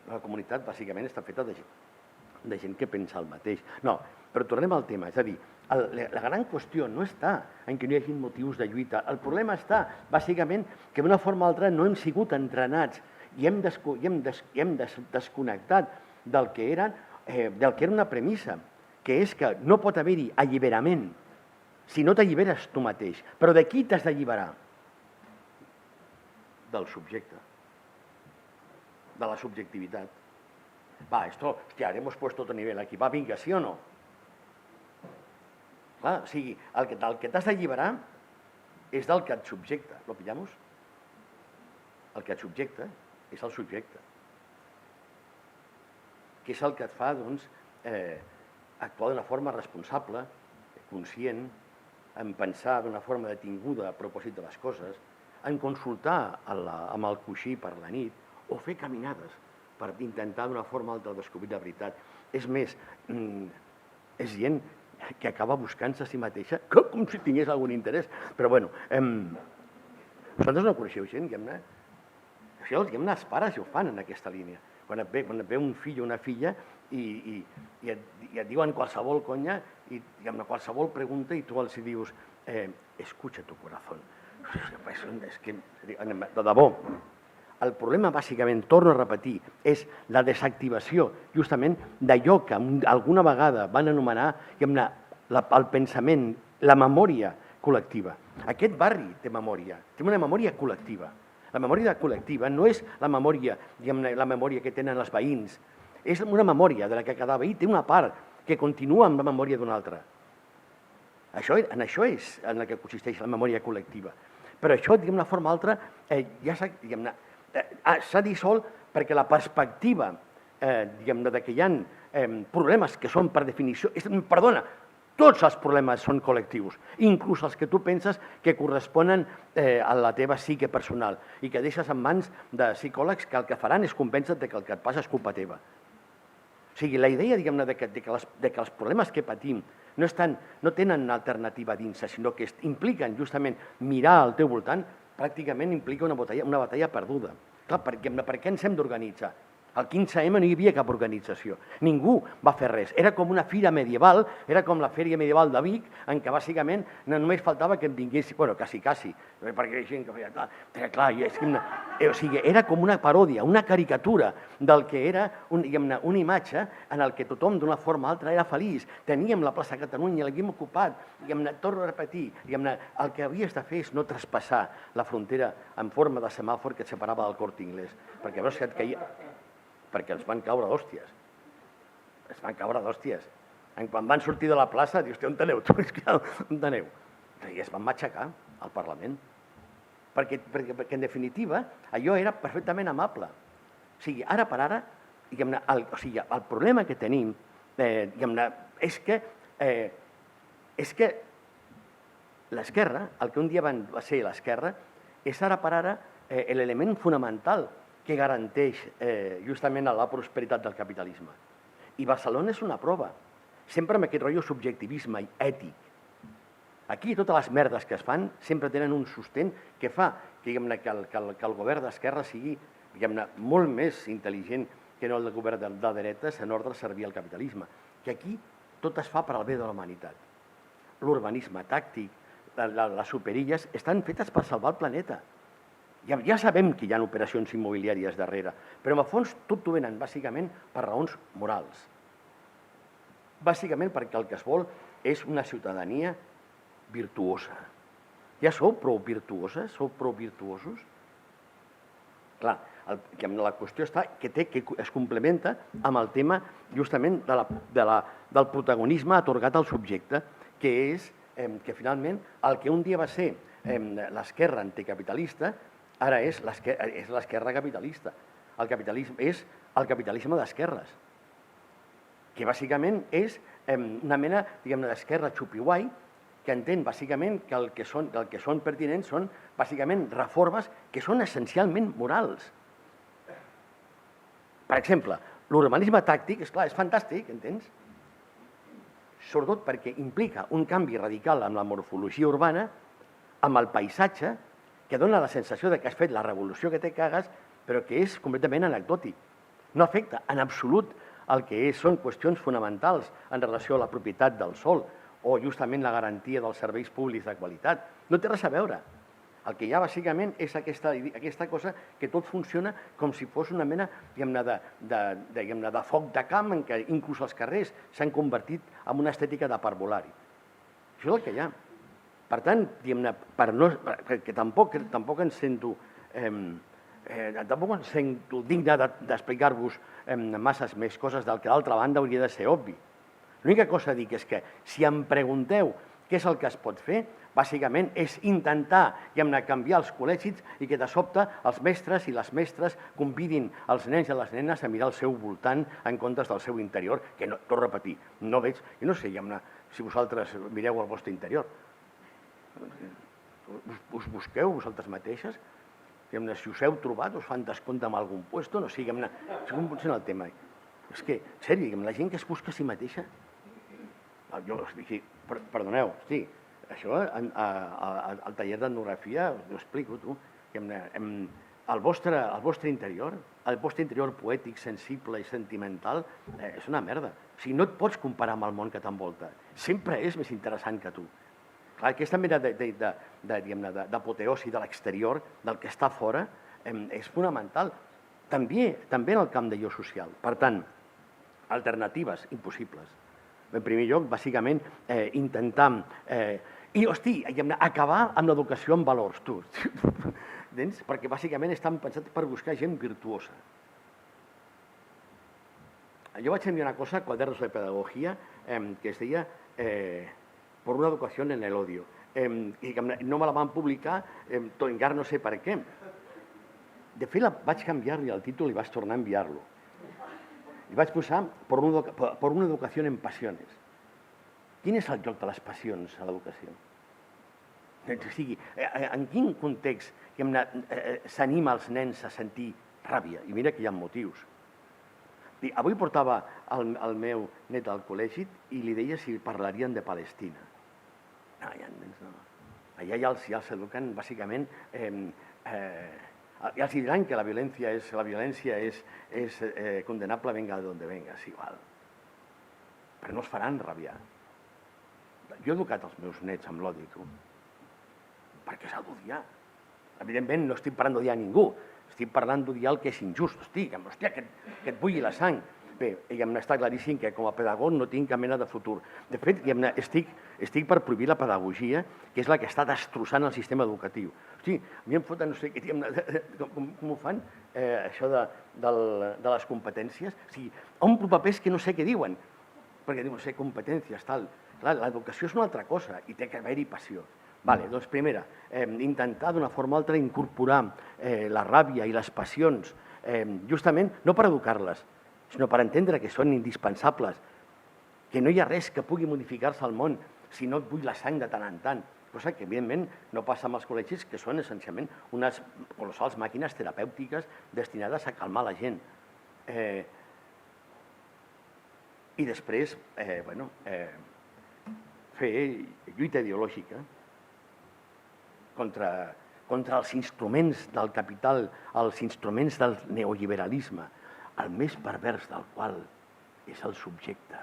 la comunitat bàsicament està feta de gent que pensa el mateix. No, però tornem al tema, és a dir, la gran qüestió no està en que no hi hagi motius de lluita. El problema està, bàsicament, que d'una forma o altra no hem sigut entrenats i hem desconnectat del que era una premissa, que és que no pot haver-hi alliberament si no t'alliberes tu mateix. Però de qui t'has d'alliberar? Del subjecte, de la subjectivitat. Hòstia, ara hemos puesto otro nivel aquí. Vinga, sí o no? Clar, o sigui, del que t'has d'alliberar és del que et subjecta. ¿Lo pillamos? El que et subjecta és el subjecte. Que és el que et fa, doncs, actuar d'una forma responsable, conscient, en pensar d'una forma detinguda a propòsit de les coses, en consultar amb el coixí per la nit o fer caminades per intentar d'una forma o altra descobrir la veritat. És més, és gent que acaba buscant-se a si mateixa com si tingués algun interès. Però bueno, vosaltres no coneixeu gent, els pares ho fan en aquesta línia. Quan et ve un fill o una filla i et diuen qualsevol conya i qualsevol pregunta i tu els dius escucha tu corazón. És que, de debò, el problema bàsicament, torno a repetir, és la desactivació justament d'allò que alguna vegada van anomenar el pensament, la memòria col·lectiva. Aquest barri té memòria, té una memòria col·lectiva. La memòria col·lectiva no és la memòria que tenen els veïns, és una memòria de la que cada veí té una part que continua amb la memòria d'un altre. En això és en la que consisteix la memòria col·lectiva. Però això, d'una forma o altra, ja s'ha dissolt perquè la perspectiva de que hi ha problemes que són per definició... Perdona, tots els problemes són col·lectius, inclús els que tu penses que corresponen a la teva psique personal i que deixes en mans de psicòlegs que el que faran és convèncer que el que et passa és culpa teva. O sigui, la idea de que els problemes que patim no tenen alternativa dins, sinó que impliquen justament mirar al teu voltant, pràcticament implica una batalla perduda. Clar, per què ens hem d'organitzar? Al 15M no hi havia cap organització, ningú va fer res. Era com una fira medieval, era com la fèria medieval de Vic, en què bàsicament només faltava que em vinguessin, bueno, quasi, perquè hi ha gent que feia, clar, o sigui, era com una paròdia, una caricatura del que era una imatge en el que tothom d'una forma o altra era feliç. Teníem la plaça Catalunya, l'havíem ocupat, torno a repetir, el que havies de fer és no traspassar la frontera en forma de semàfor que et separava del Corte Inglés, perquè veus que et caia... perquè ens van caure d'hòsties. Es van caure d'hòsties. Quan van sortir de la plaça, dius, on aneu? On aneu? I es van matxacar al Parlament. Perquè, en definitiva, allò era perfectament amable. O sigui, ara per ara, el problema que tenim és que l'esquerra, el que un dia va ser l'esquerra, és ara per ara l'element fonamental que garanteix justament la prosperitat del capitalisme. I Barcelona és una prova, sempre amb aquest rotllo subjectivisme ètic. Aquí totes les merdes que es fan sempre tenen un sostén que fa que el govern d'esquerra sigui molt més intel·ligent que no el govern de dretes en ordre de servir al capitalisme. Que aquí tot es fa per al bé de la humanitat. L'urbanisme tàctic, les superilles, estan fetes per salvar el planeta. Ja sabem que hi ha operacions immobiliàries darrere, però en el fons tot ho venen bàsicament per raons morals. Bàsicament perquè el que es vol és una ciutadania virtuosa. Ja sou prou virtuoses? Sou prou virtuosos? Clar, la qüestió està que es complementa amb el tema justament del protagonisme atorgat al subjecte, que és que finalment el que un dia va ser l'esquerra anticapitalista ara és l'esquerra capitalista. El capitalisme és el capitalisme d'esquerres, que bàsicament és una mena d'esquerra xupi-guai que entén bàsicament que el que són pertinents són bàsicament reformes que són essencialment morals. Per exemple, l'urbanisme tàctic, esclar, és fantàstic, entens? Sobretot perquè implica un canvi radical en la morfologia urbana, amb el paisatge, que dona la sensació que has fet la revolució que te cagues, però que és completament anecdòtic. No afecta en absolut el que són qüestions fonamentals en relació a la propietat del sòl o justament la garantia dels serveis públics de qualitat. No té res a veure. El que hi ha bàsicament és aquesta cosa que tot funciona com si fos una mena de foc de camp en què inclús els carrers s'han convertit en una estètica de parvulari. Això és el que hi ha. Per tant, perquè tampoc em sento digne d'explicar-vos masses més coses del que d'altra banda hauria de ser obvi. L'única cosa a dir és que si em pregunteu què és el que es pot fer, bàsicament és intentar canviar els col·legis i que de sobte els mestres i les mestres convidin els nens i les nenes a mirar al seu voltant en comptes del seu interior, que, torno a repetir, no veig, jo no sé si vosaltres mireu al vostre interior. Us busqueu vosaltres mateixes? Si us heu trobat, us fan descompte en algun lloc, no sé com funciona el tema. És que, en sèrio, la gent que es busca a si mateixa, perdoneu, sí, això al taller d'etnografia ho explico, tu, el vostre interior poètic, sensible i sentimental és una merda. O sigui, no et pots comparar amb el món que t'envolta. Sempre és més interessant que tu. Clar, aquesta mena d'apoteosi de l'exterior, del que està fora, és fonamental. També en el camp d'allò social. Per tant, alternatives impossibles. En primer lloc, bàsicament, intentar... acabar amb l'educació en valors, tu. Perquè bàsicament estan pensats per buscar gent virtuosa. Jo vaig enviar una cosa a Cuadernos de Pedagogía que es deia por una educación en el odio. I no me la van publicar, encara no sé per què. De fet, vaig canviar-li el títol i vaig tornar a enviar-lo. I vaig posar por una educación en pasiones. Quin és el joc de les passions a l'educació? O sigui, en quin context s'anima els nens a sentir ràbia? I mira que hi ha motius. Avui portava el meu net al col·legi i li deia si parlarien de Palestina. No, no. Allà ja els eduquen, bàsicament, ja els diran que la violència és condenable, venga de donde venga, és igual. Però no els faran rabiar. Jo he educat els meus nets amb l'odi, tu, perquè s'ha d'odiar. Evidentment, no estic parlant d'odiar ningú, estic parlant d'odiar el que és injust. Hòstia, que et bulli la sang. Bé, està claríssim que com a pedagog no tinc cap mena de futur. De fet, estic per prohibir la pedagogia, que és la que està destrossant el sistema educatiu. Hosti, a mi em foten, no sé, com ho fan, això de les competències. O sigui, omplo papers que no sé què diuen, perquè diuen, no sé, competències, tal. Clar, l'educació és una altra cosa i té que haver-hi passió. Vale, doncs primera, intentar d'una forma o altra incorporar la ràbia i les passions, justament no per educar-les, sinó per entendre que són indispensables, que no hi ha res que pugui modificar-se al món si no et bull la sang de tant en tant, cosa que evidentment no passa amb els col·legis, que són essencialment unes colossals màquines terapèutiques destinades a calmar la gent. I després, fer lluita ideològica contra els instruments del capital, els instruments del neoliberalisme, el més pervers del qual és el subjecte.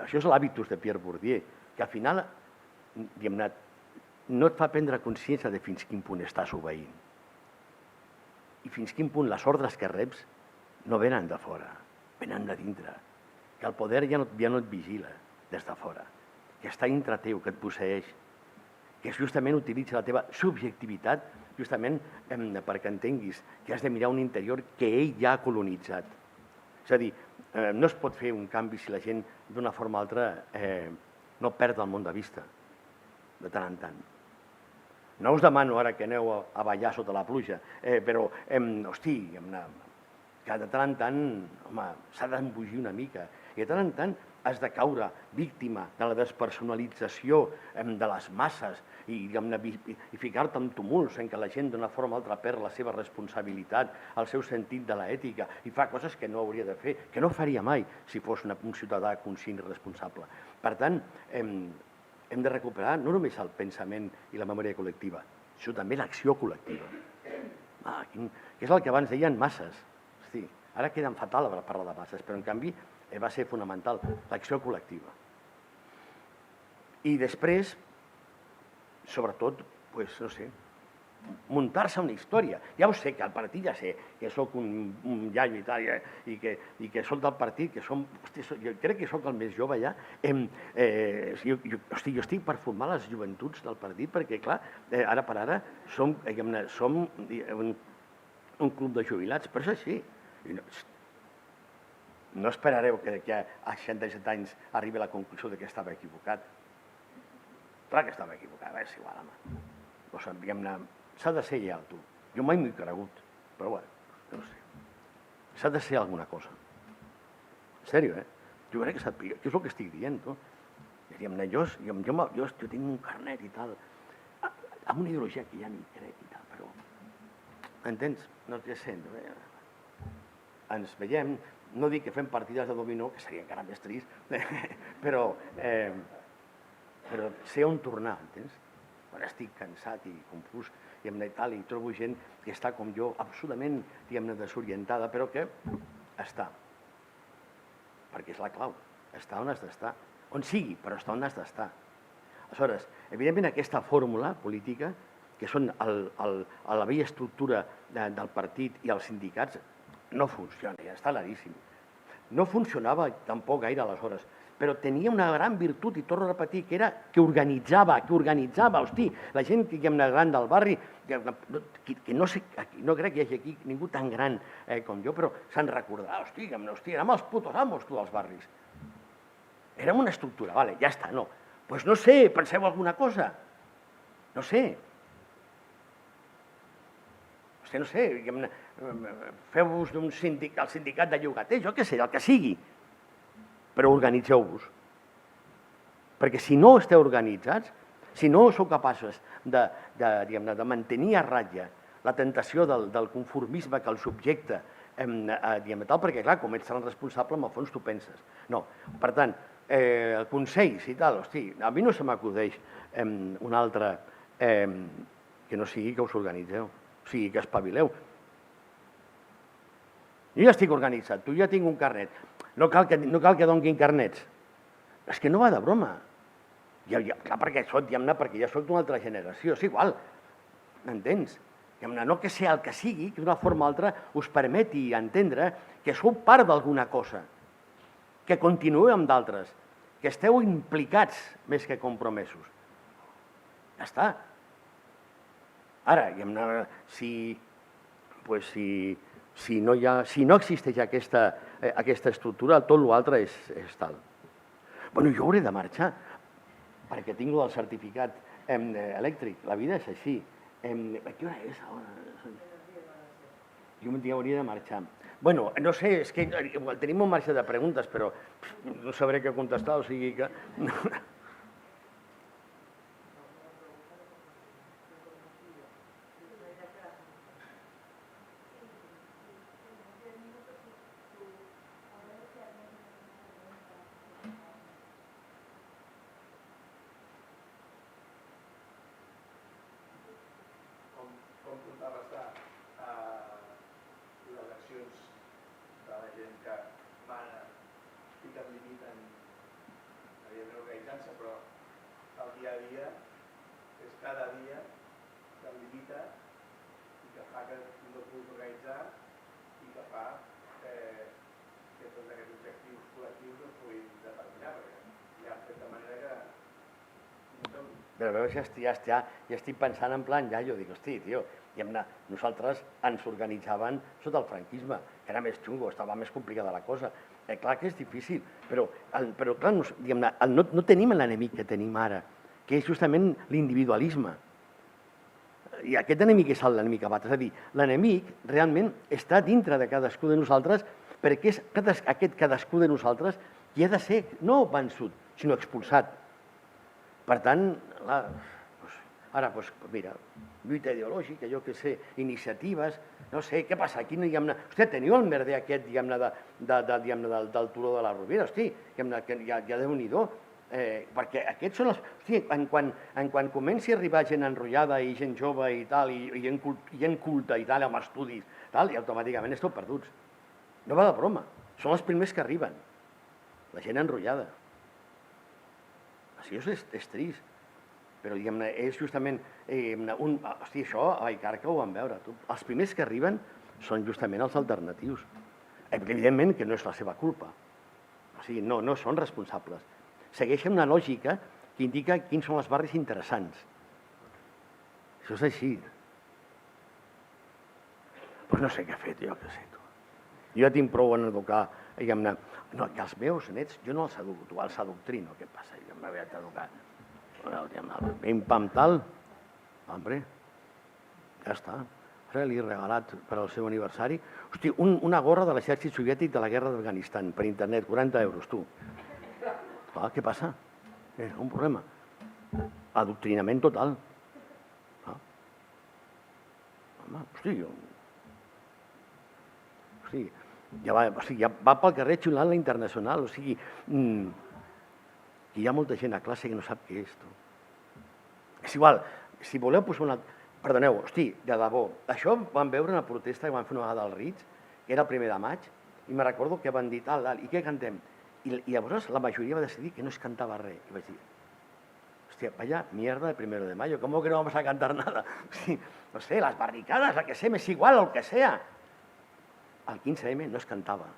Això és l'hàbitus de Pierre Bourdieu, que al final no et fa prendre consciència de fins quin punt estàs obeint i fins quin punt les ordres que reps no venen de fora, venen de dintre, que el poder ja no et vigila des de fora, que està dintre teu, que et posseeix, que justament utilitza la teva subjectivitat justament perquè entenguis que has de mirar un interior que ell ja ha colonitzat. És a dir, no es pot fer un canvi si la gent d'una forma o altra no perd el món de vista, de tant en tant. No us demano ara que aneu a ballar sota la pluja, però, hosti, que de tant en tant, home, s'ha d'embogir una mica, i de tant en tant has de caure víctima de la despersonalització de les masses i ficar-te en tumults en què la gent d'una forma o altra perd la seva responsabilitat, el seu sentit de l'ètica i fa coses que no hauria de fer, que no faria mai si fos un ciutadà conscient i responsable. Per tant, hem de recuperar no només el pensament i la memòria col·lectiva, sinó també l'acció col·lectiva, que és el que abans deien masses. Hosti, ara queden fatal per parlar de masses, però en canvi va ser fonamental, l'acció col·lectiva. I després, sobretot, no sé, muntar-se una història. Ja ho sé, que al partit ja sé que soc un iaio i tal, i que soc del partit, que som... Jo crec que soc el més jove ja. Jo estic per formar les joventuts del partit, perquè, clar, ara per ara som un club de jubilats, però és així. No esperareu que a 67 anys arribi a la conclusió que estava equivocat. Clar que estava equivocat, és igual, home. S'ha de ser lleial, tu. Jo mai m'ho he cregut, però bueno, no sé. S'ha de ser alguna cosa. En sèrio, Jo crec que és el que estic dient, tu. Jo tinc un carnet i tal, amb una ideologia que ja m'hi crec i tal, però... Entens? No té sent. Ens veiem, no dic que fem partides de dominó, que seria encara més trist, però sé on tornar, entens? Quan estic cansat i confús i trobo gent que està com jo, absolutament desorientada, però que està. Perquè és la clau, està on has d'estar. On sigui, però està on has d'estar. Aleshores, evidentment aquesta fórmula política, que són la vella estructura del partit i els sindicats, no funciona, ja està claríssim. No funcionava tampoc gaire aleshores, però tenia una gran virtut, i torno a repetir, que era que organitzava, hosti, la gent gran del barri, que no crec que hi hagi aquí ningú tan gran com jo, però se'n recordarà, hosti, érem els putos amos, tu, dels barris. Érem una estructura, vale, ja està, no. Doncs no sé, penseu alguna cosa. No sé. No sé, feu-vos el sindicat de llogaters, jo què sé, el que sigui, però organitzeu-vos. Perquè si no esteu organitzats, si no sou capaços de mantenir a ratlla la tentació del conformisme que el subjecte tal, perquè, clar, com ets tan responsable, en el fons tu penses. No, per tant, consells i tal, hosti, a mi no se m'acudeix un altre que no sigui que us organitzeu, o sigui, que espavileu. Jo ja estic organitzat, tu ja tinc un carnet, no cal que donguin carnets. És que no va de broma. Clar, perquè ja soc d'una altra generació, és igual, m'entens? No que sigui el que sigui, que d'una forma o altra us permeti entendre que sou part d'alguna cosa, que continueu amb d'altres, que esteu implicats més que compromesos. Ja està. Ara, si no existeix aquesta estructura, tot l'altre és tal. Bueno, jo hauré de marxar, perquè tinc el certificat elèctric. La vida és així. A quina hora és ara? Jo hauria de marxar. Bueno, no sé, és que tenim un marge de preguntes, però no sabré què contestar, o sigui que... Com contrarrestar les accions de la gent que mana i que et limiten, evidentment organitzant-se, però el dia a dia és cada dia que et limita i que fa que tu no puguis organitzar i que fa que tots aquests objectius col·lectius no es puguin determinar, perquè ja han fet de manera que Però veus, ja estic pensant en plan, jo dic, hosti, tio, nosaltres ens organitzaven sota el franquisme, que era més xungo, estava més complicada la cosa. Clar que és difícil, però clar, no tenim l'enemic que tenim ara, que és justament l'individualisme. I aquest enemic és l'enemic a batre, és a dir, l'enemic realment està dintre de cadascú de nosaltres perquè és aquest cadascú de nosaltres qui ha de ser no vençut, sinó expulsat. Per tant, ara, mira, lluita ideològica, jo què sé, iniciatives, no sé, què passa? Aquí no hi ha... Hòstia, teniu el merder aquest, del turó de la Rovira, hosti, que ja Déu-n'hi-do, perquè aquests són els... Hosti, quan comenci a arribar gent enrotllada i gent jove i tal, i gent culta i tal, amb estudis, tal, i automàticament esteu perduts. No va de broma, són els primers que arriben, la gent enrotllada. Això és trist, però és justament... Hosti, això a Vallcarca ho vam veure. Els primers que arriben són justament els alternatius. Evidentment que no és la seva culpa. O sigui, no són responsables. Segueixen una lògica que indica quins són els barris interessants. Això és així. Doncs no sé què ha fet, jo què sé. Jo ja tinc prou en educar, no, que els meus nets, jo no els educo, els adoctrino, què passa? Jo m'havia d'educar. Pim, pam, tal, hombre, ja està. Ara li he regalat per al seu aniversari, hosti, una gorra de l'exèrcit soviètic de la guerra d'Afganistan, per internet, 40 euros, tu. Clar, què passa? Un problema. Adoctrinament total. Home, hosti, ja va pel carrer xiulant la Internacional, o sigui, hi ha molta gent a classe que no sap què és. És igual, si voleu posar una... Perdoneu, hosti, de debò, això vam veure una protesta que van fer una vegada al Ritz, que era el 1 de maig, i me recordo que van dir tal, i què cantem? I llavors la majoria va decidir que no es cantava res. I vaig dir, hòstia, vaya mierda de 1 de mayo, ¿cómo que no vamos a cantar nada? No sé, las barricadas, la que sé, m'és igual, el que sea. Al 15M no es cantava.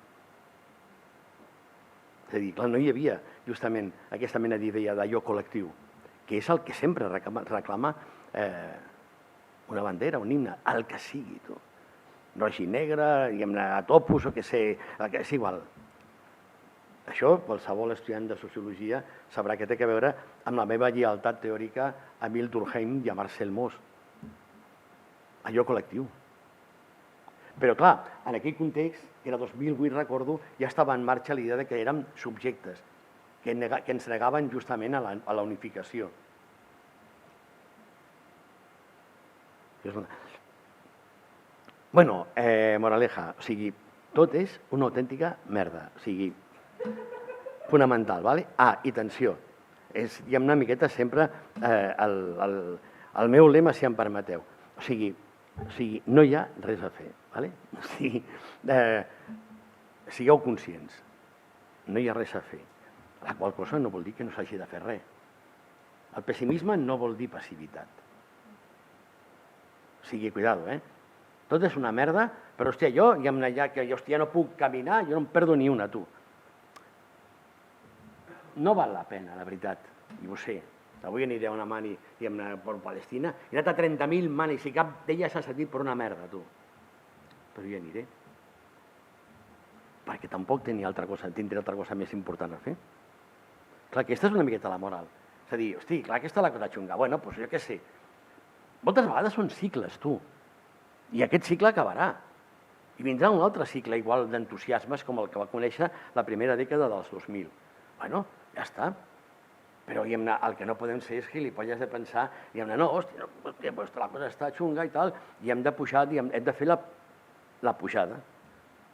És a dir, clar, no hi havia justament aquesta mena d'idea d'allò col·lectiu, que és el que sempre reclama una bandera, un himne, el que sigui, tu. Roig i negre, a topos, o què sé, és igual. Això, qualsevol estudiant de sociologia sabrà que té a veure amb la meva lleialtat teòrica a Emil Durkheim i a Marcel Mauss. Allò col·lectiu. Però, clar, en aquell context, que era 2008, recordo, ja estava en marxa l'idea que érem subjectes, que ens negaven justament a la unificació. Bueno, moraleja, o sigui, Tot és una autèntica merda, o sigui, fonamental, ¿vale? Ah, i atenció, és una miqueta sempre el meu lema, si em permeteu. O sigui, no hi ha res a fer, ¿vale? O sigui, sigueu conscients, no hi ha res a fer. La qual cosa no vol dir que no s'hagi de fer res. El pessimisme no vol dir passivitat. O sigui, cuidado, Tot és una merda, però, hòstia, jo no puc caminar, jo no em perdo ni una, tu. No val la pena, la veritat, i ho sé. Avui aniré a una mani, diguem-ne, per Palestina, he anat a 30.000 manis i cap d'elles s'ha sentit per una merda, tu. Però hi aniré. Perquè tampoc tindré altra cosa més important a fer. Clar, aquesta és una miqueta la moral. És a dir, hosti, clar, aquesta és la cosa xunga. Bueno, doncs jo què sé. Moltes vegades són cicles, tu. I aquest cicle acabarà. I vindrà un altre cicle igual d'entusiasmes com el que va conèixer la primera dècada dels 2000. Bueno, ja està. Però el que no podem ser és gilipolles de pensar, no, hòstia, la cosa està xunga i tal, i hem de pujar, hem de fer la pujada,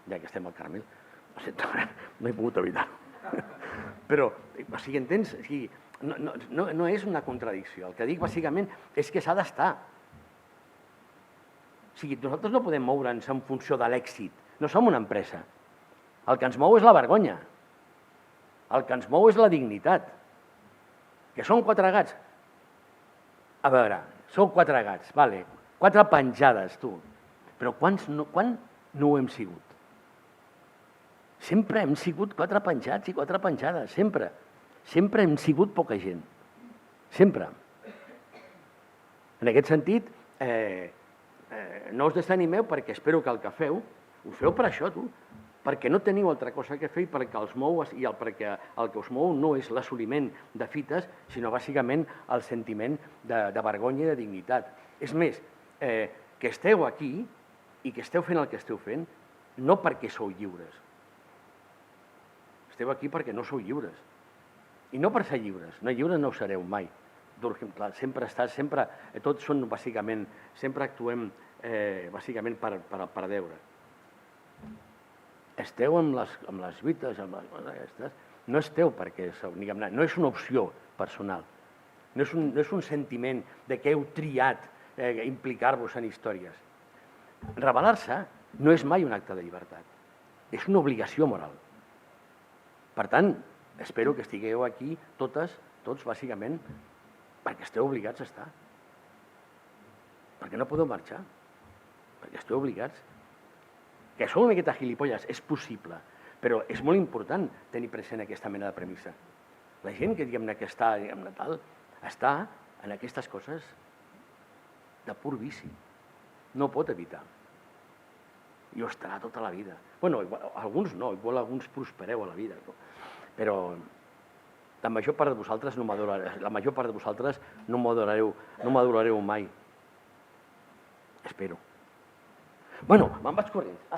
ja que estem al Carmel. Ho sento, no he pogut evitar-ho. Però, o sigui, entens? No és una contradicció. El que dic, bàsicament, és que s'ha d'estar. O sigui, nosaltres no podem moure'ns en funció de l'èxit. No som una empresa. El que ens mou és la vergonya. El que ens mou és la dignitat. Que són 4 gats. A veure, són 4 gats, vale. 4 penjades, tu. Però quan no ho hem sigut? Sempre hem sigut 4 penjats i 4 penjades, sempre. Sempre hem sigut poca gent. Sempre. En aquest sentit, no us desanimeu perquè espero que el que feu, ho feu per això, tu. Perquè no teniu altra cosa que fer i perquè perquè el que us mou no és l'assoliment de fites, sinó bàsicament el sentiment de vergonya i de dignitat. És més, que esteu aquí i que esteu fent el que esteu fent, no perquè sou lliures. Esteu aquí perquè no sou lliures. I no per ser lliures, no lliures no ho sereu mai. Sempre, tots són bàsicament, sempre actuem bàsicament per deure. Esteu amb les lluites, amb les coses aquestes, no esteu perquè no és una opció personal, no és un sentiment de que heu triat implicar-vos en històries. Rebel·lar-se no és mai un acte de llibertat, és una obligació moral. Per tant, espero que estigueu aquí tots bàsicament, perquè esteu obligats a estar. Perquè no podeu marxar, perquè esteu obligats. Que sou una miqueta gilipolles, és possible, però és molt important tenir present aquesta mena de premissa. La gent que està, està en aquestes coses de pur vici. No pot evitar. I ho estarà tota la vida. Bueno, alguns no, igual alguns prospereu a la vida, però la major part de vosaltres no madurareu mai. Espero. Bueno, me'n vaig corrents.